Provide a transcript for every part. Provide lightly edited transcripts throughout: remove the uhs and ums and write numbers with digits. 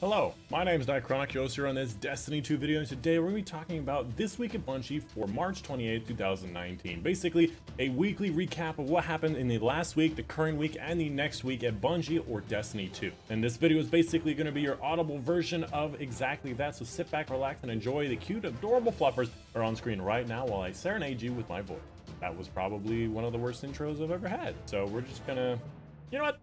Hello, my name is Dychronic, your host here on this Destiny 2 video, and today we're going to be talking about this week at Bungie for March 28, 2019. Basically, a weekly recap of what happened in the last week, the current week, and the next week at Bungie or Destiny 2. And this video is basically going to be your audible version of exactly that, so sit back, relax, and enjoy the cute, adorable fluffers that are on screen right now while I serenade you with my voice. That was probably one of the worst intros I've ever had, so we're just gonna, you know what?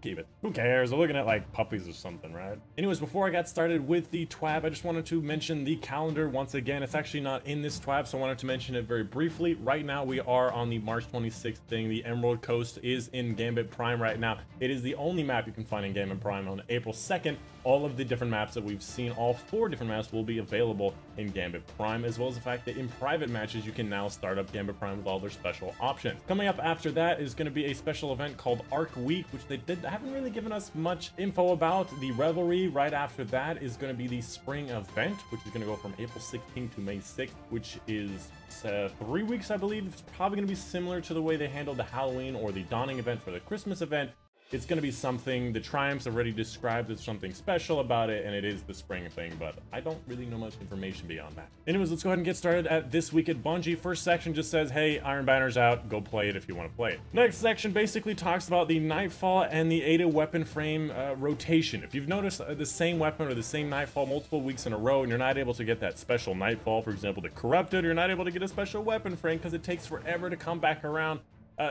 Keep it. Who cares? We're looking at like puppies or something, right? Anyways, before I got started with the TWAB, I just wanted to mention the calendar once again. It's actually not in this TWAB, so I wanted to mention it very briefly. Right now, we are on the March 26th thing. The Emerald Coast is in Gambit Prime right now. It is the only map you can find in Gambit Prime. On April 2nd, all of the different maps that we've seen, all 4 different maps will be available in Gambit Prime, as well as the fact that in private matches, you can now start up Gambit Prime with all their special options. Coming up after that is going to be a special event called Arc Week, which they haven't really given us much info about. The Revelry right after that is going to be the Spring event, which is going to go from April 16th to May 6th, which is 3 weeks, I believe. It's probably going to be similar to the way they handled the Halloween or the Dawning event for the Christmas event. It's going to be something, the Triumphs already described as something special about it, and it is the spring thing, but I don't really know much information beyond that. Anyways, let's go ahead and get started at This Week at Bungie. First section just says, hey, Iron Banner's out, go play it if you want to play it. Next section basically talks about the Nightfall and the Ada weapon frame rotation. If you've noticed the same weapon or the same Nightfall multiple weeks in a row, and you're not able to get that special Nightfall, for example, the Corrupted, you're not able to get a special weapon frame because it takes forever to come back around.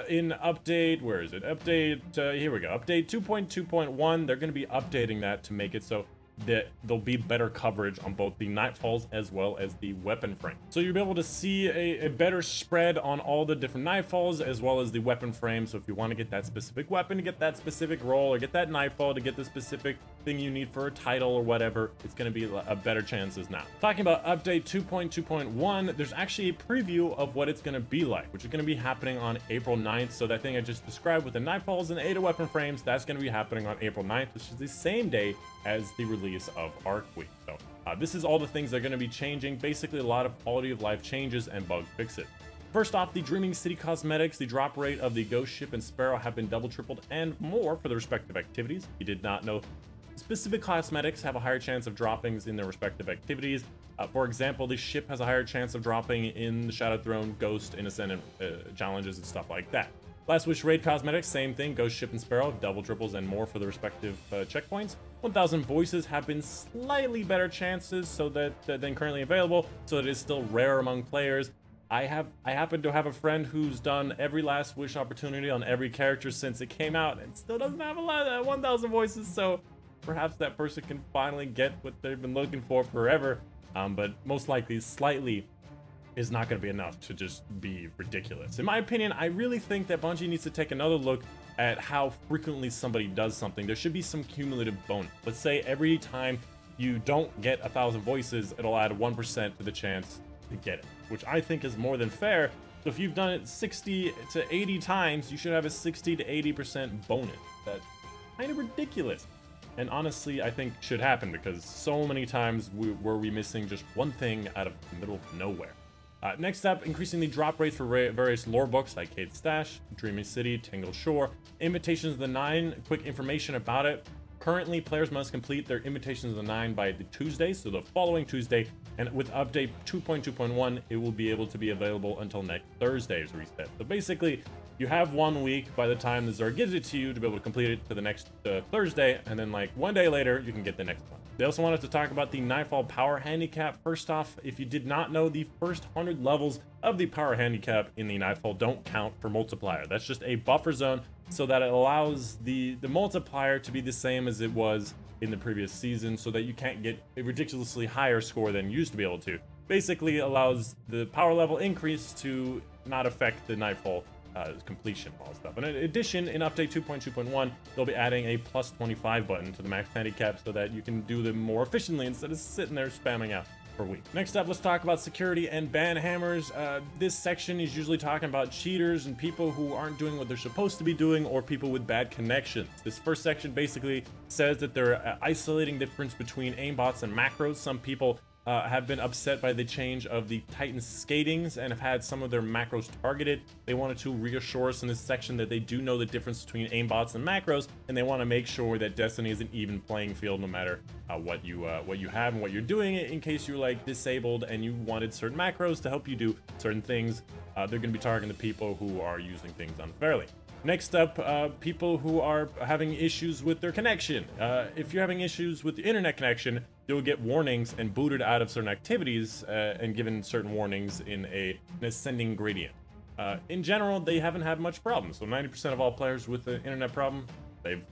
In update, where is it? Update, here we go. Update 2.2.1, they're going to be updating that to make it so that there'll be better coverage on both the Nightfalls as well as the weapon frame. So you'll be able to see a better spread on all the different Nightfalls as well as the weapon frame. So if you want to get that specific weapon to get that specific role, or get that Nightfall to get the specific thing you need for a title or whatever, it's going to be a better chances now. Talking about update 2.2.1, there's actually a preview of what it's going to be like, which is going to be happening on April 9th. So that thing I just described with the Nightfalls and Ada weapon frames, that's going to be happening on April 9th, which is the same day as the release of Arc Week. So this is all the things that are going to be changing, basically a lot of quality of life changes and bug fixes. First off, the Dreaming City cosmetics, the drop rate of the Ghost Ship and Sparrow have been double, tripled, and more for the respective activities. If you did not know, specific cosmetics have a higher chance of droppings in their respective activities. For example, the ship has a higher chance of dropping in the Shadow Throne, Ghost, and Ascendant challenges and stuff like that. Last Wish Raid cosmetics, same thing, Ghost Ship and Sparrow, double, triples, and more for the respective checkpoints. 1000 voices have been slightly better chances than currently available, so it is still rare among players. I happen to have a friend who's done every Last Wish opportunity on every character since it came out and still doesn't have a lot of 1000 voices, so perhaps that person can finally get what they've been looking for forever, but most likely slightly is not going to be enough to just be ridiculous. In my opinion, I really think that Bungie needs to take another look at how frequently somebody does something. There should be some cumulative bonus. Let's say every time you don't get 1000 voices, it'll add 1% to the chance to get it, which I think is more than fair. So if you've done it 60 to 80 times, you should have a 60 to 80% bonus. That's kind of ridiculous. And honestly, I think should happen because so many times were we missing just one thing out of the middle of nowhere. Next up, increasing the drop rates for various lore books like Cade's Stash, Dreaming City, Tangle Shore, Invitations of the Nine. Quick information about it. Currently, players must complete their Invitations of the Nine by the Tuesday, so the following Tuesday, and with update 2.2.1, it will be able to be available until next Thursday's reset. So basically, you have 1 week by the time the Zerg gives it to you to be able to complete it to the next Thursday, and then like 1 day later, you can get the next one. They also wanted to talk about the Nightfall Power Handicap. First off, if you did not know, the first 100 levels of the Power Handicap in the Nightfall don't count for multiplier. That's just a buffer zone so that it allows the multiplier to be the same as it was in the previous season so that you can't get a ridiculously higher score than you used to be able to. Basically allows the power level increase to not affect the Nightfall completion, all stuff. And in addition, in update 2.2.1, they'll be adding a plus 25 button to the max handicap so that you can do them more efficiently instead of sitting there spamming out for a week. Next up, let's talk about security and ban hammers. This section is usually talking about cheaters and people who aren't doing what they're supposed to be doing, or people with bad connections. This first section basically says that they're isolating the difference between aimbots and macros. Some people have been upset by the change of the Titan skatings and have had some of their macros targeted. They wanted to reassure us in this section that they do know the difference between aimbots and macros, and they want to make sure that Destiny is an even playing field no matter what you have and what you're doing, in case you're like disabled and you wanted certain macros to help you do certain things. They're going to be targeting the people who are using things unfairly. Next up, people who are having issues with their connection. If you're having issues with the internet connection, you'll get warnings and booted out of certain activities and given certain warnings in an ascending gradient. In general, they haven't had much problems. So 90% of all players with the internet problem, they've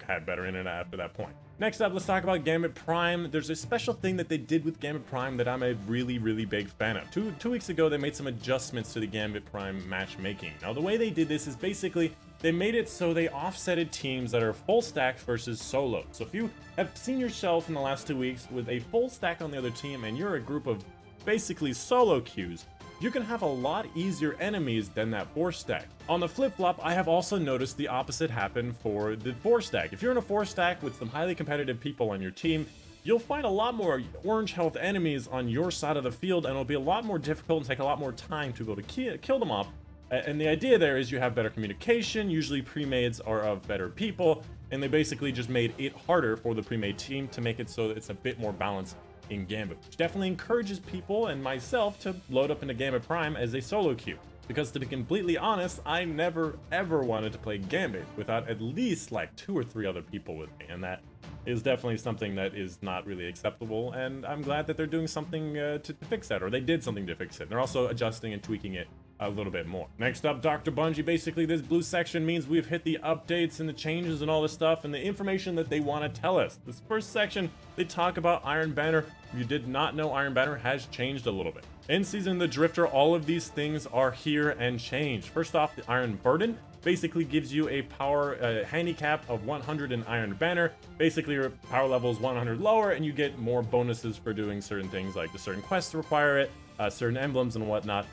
had better internet after that point. Next up, let's talk about Gambit Prime. There's a special thing that they did with Gambit Prime that I'm a really, really big fan of. Two weeks ago, they made some adjustments to the Gambit Prime matchmaking. Now, the way they did this is basically they made it so they offsetted teams that are full stack versus solo. So if you have seen yourself in the last 2 weeks with a full stack on the other team and you're a group of basically solo queues, you can have a lot easier enemies than that 4-stack. On the flip-flop, I have also noticed the opposite happen for the 4-stack. If you're in a 4-stack with some highly competitive people on your team, you'll find a lot more orange health enemies on your side of the field, and it'll be a lot more difficult and take a lot more time to be able to kill them off. And the idea there is you have better communication, usually pre-mades are of better people, and they basically just made it harder for the pre-made team to make it so that it's a bit more balanced in Gambit, which definitely encourages people and myself to load up into Gambit Prime as a solo queue. Because to be completely honest, I never ever wanted to play Gambit without at least like 2 or 3 other people with me, and that is definitely something that is not really acceptable, and I'm glad that they're doing something to fix that, or they did something to fix it. They're also adjusting and tweaking it a little bit more. Next up, Dr. Bungie. Basically, this blue section means we've hit the updates and the changes and all this stuff and the information that they want to tell us. This first section, they talk about Iron Banner. If you did not know, Iron Banner has changed a little bit. In Season the Drifter, all of these things are here and changed. First off, the Iron Burden basically gives you a power handicap of 100 in Iron Banner. Basically, your power level is 100 lower, and you get more bonuses for doing certain things, like the certain quests require it, certain emblems and whatnot.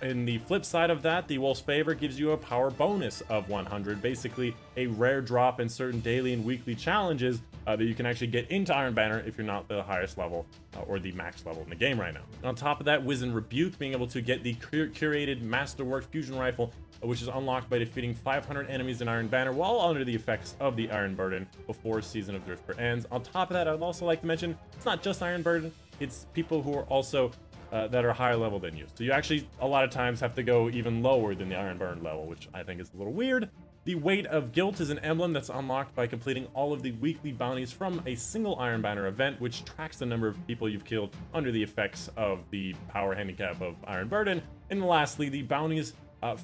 In the flip side of that, the Wolf's Favor gives you a power bonus of 100, basically a rare drop in certain daily and weekly challenges that you can actually get into Iron Banner if you're not the highest level or the max level in the game right now. And on top of that, Wiz and Rebuke, being able to get the curated Masterwork Fusion Rifle, which is unlocked by defeating 500 enemies in Iron Banner while under the effects of the Iron Burden before Season of Drifter ends. On top of that, I'd also like to mention, it's not just Iron Burden, it's people who are also that are higher level than you. So you actually, a lot of times, have to go even lower than the Iron Burn level, which I think is a little weird. The Weight of Guilt is an emblem that's unlocked by completing all of the weekly bounties from a single Iron Banner event, which tracks the number of people you've killed under the effects of the power handicap of Iron Burden. And lastly, the bounties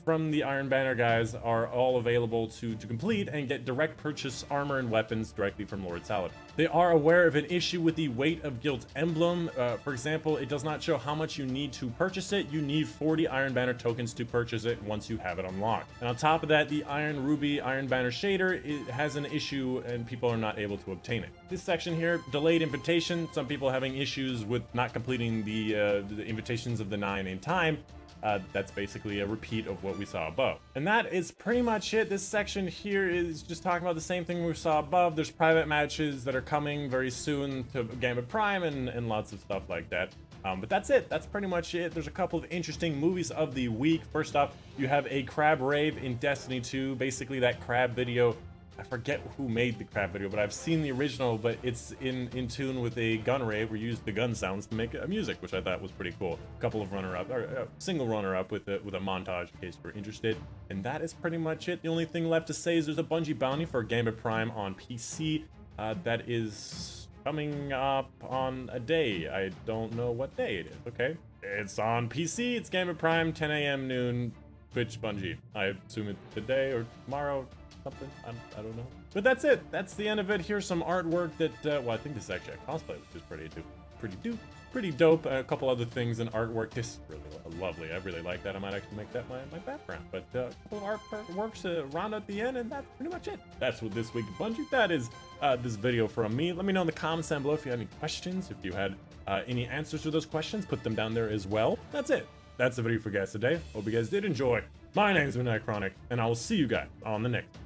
from the Iron Banner guys are all available to complete and get direct purchase armor and weapons directly from Lord Salad. They are aware of an issue with the Weight of Guilt emblem. For example, it does not show how much you need to purchase it. You need 40 Iron Banner tokens to purchase it once you have it unlocked. And on top of that, the Iron Ruby Iron Banner shader, it has an issue and people are not able to obtain it. This section here, delayed invitation. Some people having issues with not completing the invitations of the 9 in time. That's basically a repeat of what we saw above. And that is pretty much it. This section here is just talking about the same thing we saw above. There's private matches that are coming very soon to Gambit Prime and lots of stuff like that. But that's it. That's pretty much it. There's a couple of interesting movies of the week. First off, you have a crab rave in Destiny 2. Basically, that crab video, I forget who made the crab video, but I've seen the original, but it's in tune with a gun rave where you use the gun sounds to make music, which I thought was pretty cool. A couple of runner-up, or single runner-up with a montage in case you're interested. And that is pretty much it. The only thing left to say is there's a Bungie bounty for Gambit Prime on PC that is coming up on a day. I don't know what day it is, okay? It's on PC, it's Gambit Prime, 10 a.m. noon, Twitch Bungie. I assume it's today or tomorrow. Something, I don't know. But that's it. That's the end of it. Here's some artwork that, well, I think this is actually a cosplay, which is pretty dope. A couple other things in artwork. This is really lovely. I really like that. I might actually make that my background. But a couple of artworks to round out the end, and that's pretty much it. That's what this week at Bungie. That is this video from me. Let me know in the comments down below if you had any questions. If you had any answers to those questions, put them down there as well. That's it. That's the video for you guys today. Hope you guys did enjoy. My name's been Dychronic, and I will see you guys on the next one.